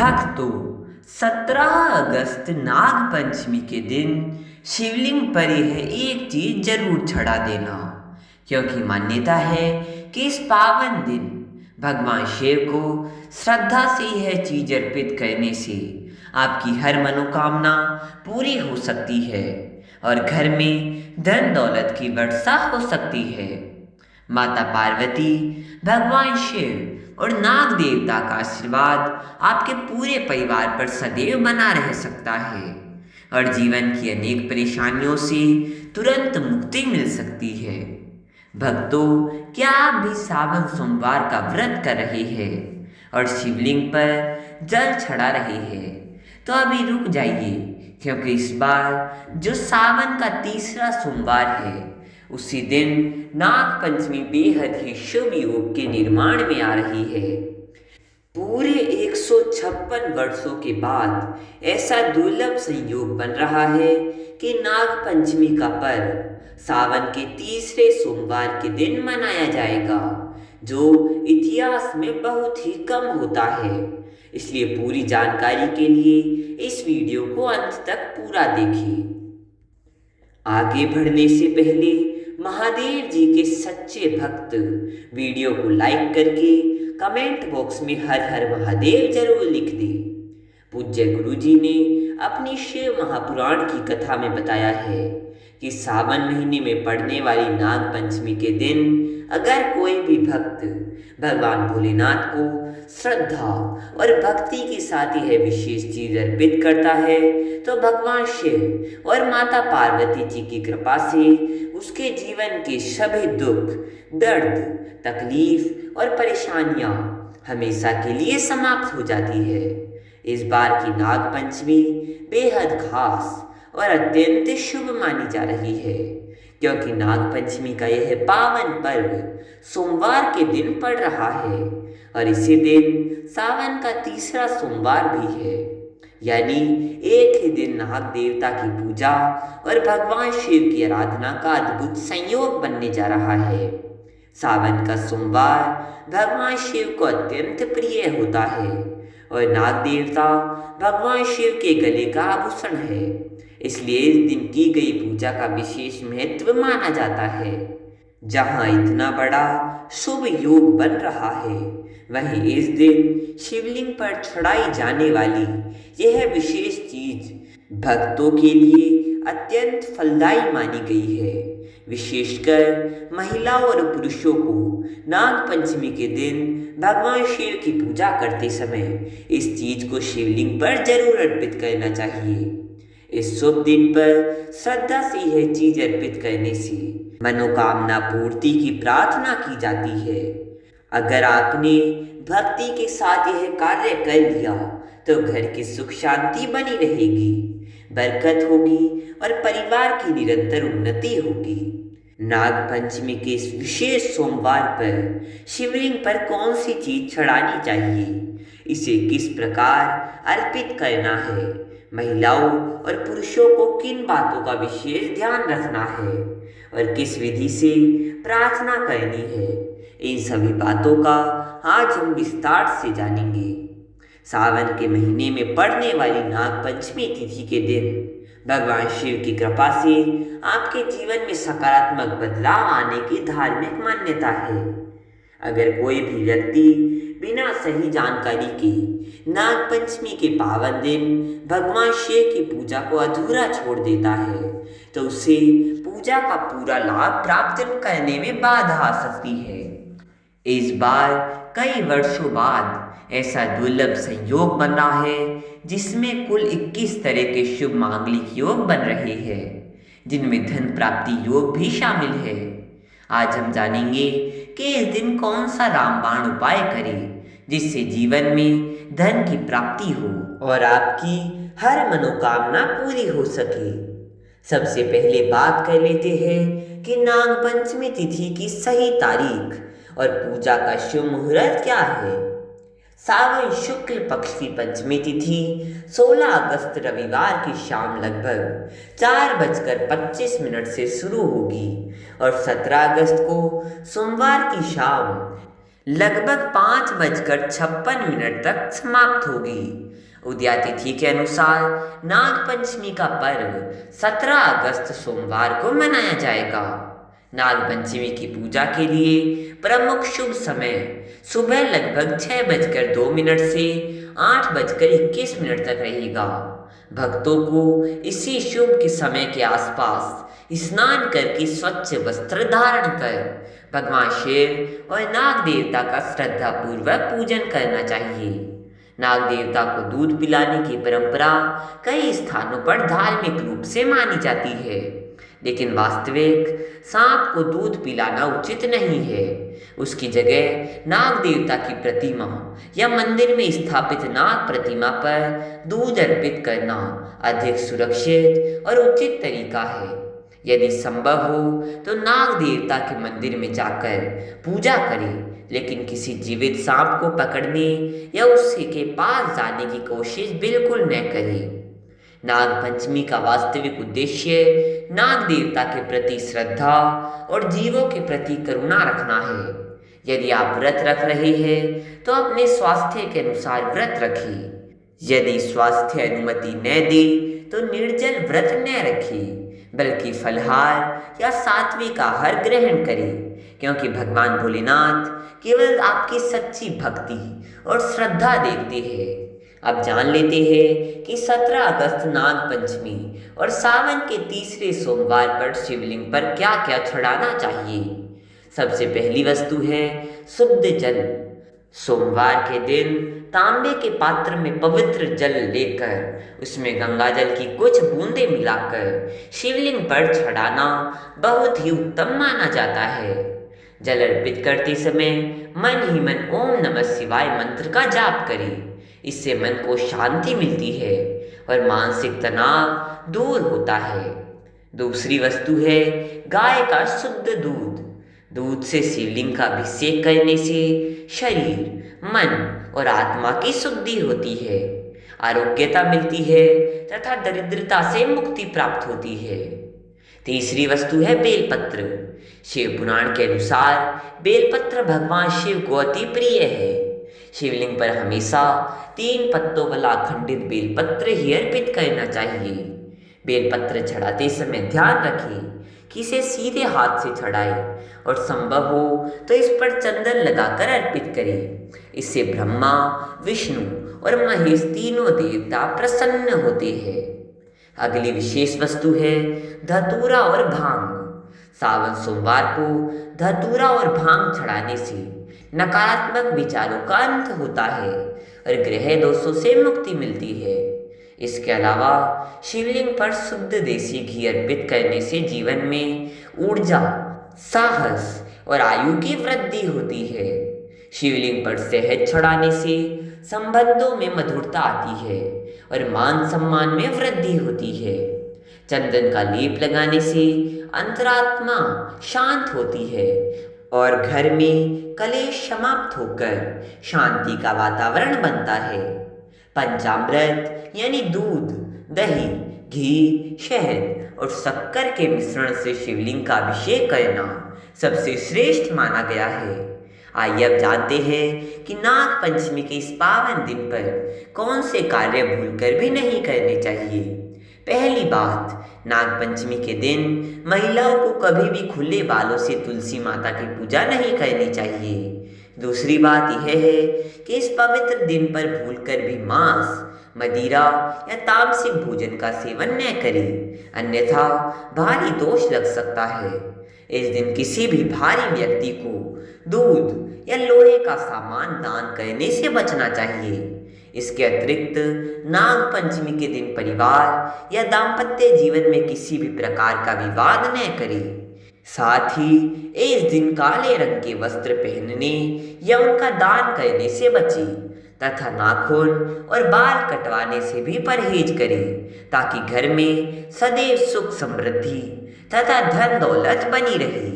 भक्तों, 17 अगस्त नाग पंचमी के दिन शिवलिंग पर यह एक चीज जरूर चढ़ा देना, क्योंकि मान्यता है कि इस पावन दिन भगवान शिव को श्रद्धा से यह चीज अर्पित करने से आपकी हर मनोकामना पूरी हो सकती है और घर में धन दौलत की वर्षा हो सकती है। माता पार्वती, भगवान शिव और नाग देवता का आशीर्वाद आपके पूरे परिवार पर सदैव बना रह सकता है और जीवन की अनेक परेशानियों से तुरंत मुक्ति मिल सकती है। भक्तों, क्या आप भी सावन सोमवार का व्रत कर रहे हैं और शिवलिंग पर जल चढ़ा रहे हैं? तो अभी रुक जाइए, क्योंकि इस बार जो सावन का तीसरा सोमवार है, उसी दिन नाग पंचमी बेहद ही शुभ योग के निर्माण में आ रही है। पूरे 156 वर्षों के बाद ऐसा दुर्लभ संयोग बन रहा है कि नाग पंचमी का पर्व सावन के तीसरे सोमवार के दिन मनाया जाएगा, जो इतिहास में बहुत ही कम होता है। इसलिए पूरी जानकारी के लिए इस वीडियो को अंत तक पूरा देखिए। आगे बढ़ने से पहले महादेव जी के सच्चे भक्त वीडियो को लाइक करके कमेंट बॉक्स में हर हर महादेव जरूर लिख दें। पूज्य गुरु जी ने अपनी शिव महापुराण की कथा में बताया है कि सावन महीने में पड़ने वाली नाग पंचमी के दिन अगर कोई भी भक्त भगवान भोलेनाथ को श्रद्धा और भक्ति के साथ यह विशेष चीज अर्पित करता है, तो भगवान शिव और माता पार्वती जी की कृपा से उसके जीवन के सभी दुख, दर्द, तकलीफ और परेशानियां हमेशा के लिए समाप्त हो जाती है। इस बार की नाग पंचमी बेहद खास और अत्यंत शुभ मानी जा रही है, क्योंकि नाग पंचमी का यह पावन पर्व सोमवार के दिन पड़ रहा है और इसी दिन सावन का तीसरा सोमवार भी है। यानी एक ही दिन नाग देवता की पूजा और भगवान शिव की आराधना का अद्भुत संयोग बनने जा रहा है। सावन का सोमवार भगवान शिव को अत्यंत प्रिय होता है और नाग देवता भगवान शिव के गले का आभूषण है, इसलिए इस दिन की गई पूजा का विशेष महत्व माना जाता है। जहाँ इतना बड़ा शुभ योग बन रहा है, वहीं इस दिन शिवलिंग पर चढ़ाई जाने वाली यह विशेष चीज भक्तों के लिए अत्यंत फलदायी मानी गई है। विशेषकर महिलाओं और पुरुषों को नाग पंचमी के दिन भगवान शिव की पूजा करते समय इस चीज को शिवलिंग पर जरूर अर्पित करना चाहिए। इस शुभ दिन पर श्रद्धा से यह चीज अर्पित करने से मनोकामना पूर्ति की प्रार्थना की जाती है। अगर आपने भक्ति के साथ यह कार्य कर लिया, तो घर की सुख शांति बनी रहेगी, बरकत होगी और परिवार की निरंतर उन्नति होगी। नाग पंचमी के इस विशेष सोमवार पर शिवलिंग पर कौन सी चीज चढ़ानी चाहिए, इसे किस प्रकार अर्पित करना है, महिलाओं और पुरुषों को किन बातों का विशेष ध्यान रखना है और किस विधि से प्रार्थना करनी है, इन सभी बातों का आज हम विस्तार से जानेंगे। सावन के महीने में पड़ने वाली नाग पंचमी तिथि के दिन भगवान शिव की कृपा से आपके जीवन में सकारात्मक बदलाव आने की धार्मिक मान्यता है। अगर कोई भी व्यक्ति बिना सही जानकारी के नाग पंचमी के पावन दिन भगवान शिव की पूजा को अधूरा छोड़ देता है, तो उसे पूजा का पूरा लाभ प्राप्त करने में बाधा आ सकती है। इस बार कई वर्षों बाद ऐसा दुर्लभ संयोग बन रहा है, जिसमें कुल 21 तरह के शुभ मांगलिक योग बन रहे हैं, जिनमें धन प्राप्ति योग भी शामिल है। आज हम जानेंगे कि इस दिन कौन सा रामबाण उपाय करें, जिससे जीवन में धन की प्राप्ति हो और आपकी हर मनोकामना पूरी हो सके। सबसे पहले बात कर लेते हैं कि नाग पंचमी तिथि की सही तारीख और पूजा का शुभ मुहूर्त क्या है। सावन शुक्ल पक्ष की पंचमी तिथि 16 अगस्त रविवार की शाम लगभग 4:25 से शुरू होगी और 17 अगस्त को सोमवार की शाम लगभग 5:56 तक समाप्त होगी। उदयातिथि के अनुसार नागपंचमी का पर्व 17 अगस्त सोमवार को मनाया जाएगा। नागपंचमी की पूजा के लिए प्रमुख शुभ समय सुबह लगभग 6:02 से 8:21 तक रहेगा। भक्तों को इसी शुभ के समय के आसपास स्नान करके स्वच्छ वस्त्र धारण कर भगवान शिव और नाग देवता का श्रद्धा पूर्वक पूजन करना चाहिए। नाग देवता को दूध पिलाने की परंपरा कई स्थानों पर धार्मिक रूप से मानी जाती है, लेकिन वास्तविक सांप को दूध पिलाना उचित नहीं है। उसकी जगह नाग देवता की प्रतिमा या मंदिर में स्थापित नाग प्रतिमा पर दूध अर्पित करना अधिक सुरक्षित और उचित तरीका है। यदि संभव हो तो नाग देवता के मंदिर में जाकर पूजा करें, लेकिन किसी जीवित सांप को पकड़ने या उसके पास जाने की कोशिश बिल्कुल न करें। नाग पंचमी का वास्तविक उद्देश्य नाग देवता के प्रति श्रद्धा और जीवों के प्रति करुणा रखना है। यदि आप व्रत रख रहे हैं तो अपने स्वास्थ्य के अनुसार व्रत रखिए। यदि स्वास्थ्य अनुमति न दे तो निर्जल व्रत न रखिए, बल्कि फलहार या सात्विक आहार ग्रहण करें, क्योंकि भगवान भोलेनाथ केवल आपकी सच्ची भक्ति और श्रद्धा देखते हैं। अब जान लेते हैं कि 17 अगस्त नाग पंचमी और सावन के तीसरे सोमवार पर शिवलिंग पर क्या क्या चढ़ाना चाहिए। सबसे पहली वस्तु है शुद्ध जल। सोमवार के दिन तांबे के पात्र में पवित्र जल लेकर उसमें गंगा जल की कुछ बूंदें मिलाकर शिवलिंग पर चढ़ाना बहुत ही उत्तम माना जाता है। जल अर्पित करते समय मन ही मन ओम नमः शिवाय मंत्र का जाप करें। इससे मन को शांति मिलती है और मानसिक तनाव दूर होता है। दूसरी वस्तु है गाय का शुद्ध दूध। दूध से शिवलिंग का अभिषेक करने से शरीर, मन और आत्मा की शुद्धि होती है, आरोग्यता मिलती है तथा दरिद्रता से मुक्ति प्राप्त होती है। तीसरी वस्तु है बेलपत्र। शिव पुराण के अनुसार बेलपत्र भगवान को को अति प्रिय है। शिवलिंग पर हमेशा 3 पत्तों वाला अखंडित बेलपत्र ही अर्पित करना चाहिए। बेलपत्र चढ़ाते समय ध्यान रखें कि इसे सीधे हाथ से चढ़ाए और संभव हो तो इस पर चंदन लगाकर अर्पित करें। इससे ब्रह्मा, विष्णु और महेश तीनों देवता प्रसन्न होते हैं। अगली विशेष वस्तु है धतूरा और भांग। सावन सोमवार को धतूरा और भांग चढ़ाने से नकारात्मक विचारों का अंत होता है और ग्रह दोषों से मुक्ति मिलती है। इसके अलावा शिवलिंग पर शुद्ध देसी घी अर्पित करने से जीवन में ऊर्जा, साहस और आयु की वृद्धि होती है। शिवलिंग पर शहद चढ़ाने से संबंधों में मधुरता आती है और मान सम्मान में वृद्धि होती है। चंदन का लेप लगाने से अंतरात्मा शांत होती है और घर में कलेश समाप्त होकर शांति का वातावरण बनता है। पंचामृत यानी दूध, दही, घी, शहद और शक्कर के मिश्रण से शिवलिंग का अभिषेक करना सबसे श्रेष्ठ माना गया है। आइए अब जानते हैं कि नाग पंचमी के इस पावन दिन पर कौन से कार्य भूलकर भी नहीं करने चाहिए। पहली बात, नाग पंचमी के दिन महिलाओं को कभी भी खुले बालों से तुलसी माता की पूजा नहीं करनी चाहिए। दूसरी बात यह है कि इस पवित्र दिन पर भूलकर भी मांस, मदिरा या तामसिक भोजन का सेवन न करें, अन्यथा भारी दोष लग सकता है। इस दिन किसी भी भारी व्यक्ति को दूध या लोहे का सामान दान करने से बचना चाहिए। इसके अतिरिक्त नाग पंचमी के दिन परिवार या दाम्पत्य जीवन में किसी भी प्रकार का विवाद न करें। साथ ही इस दिन काले रंग के वस्त्र पहनने या उनका दान करने से बचें तथा नाखून और बाल कटवाने से भी परहेज करें, ताकि घर में सदैव सुख समृद्धि तथा धन दौलत बनी रहे।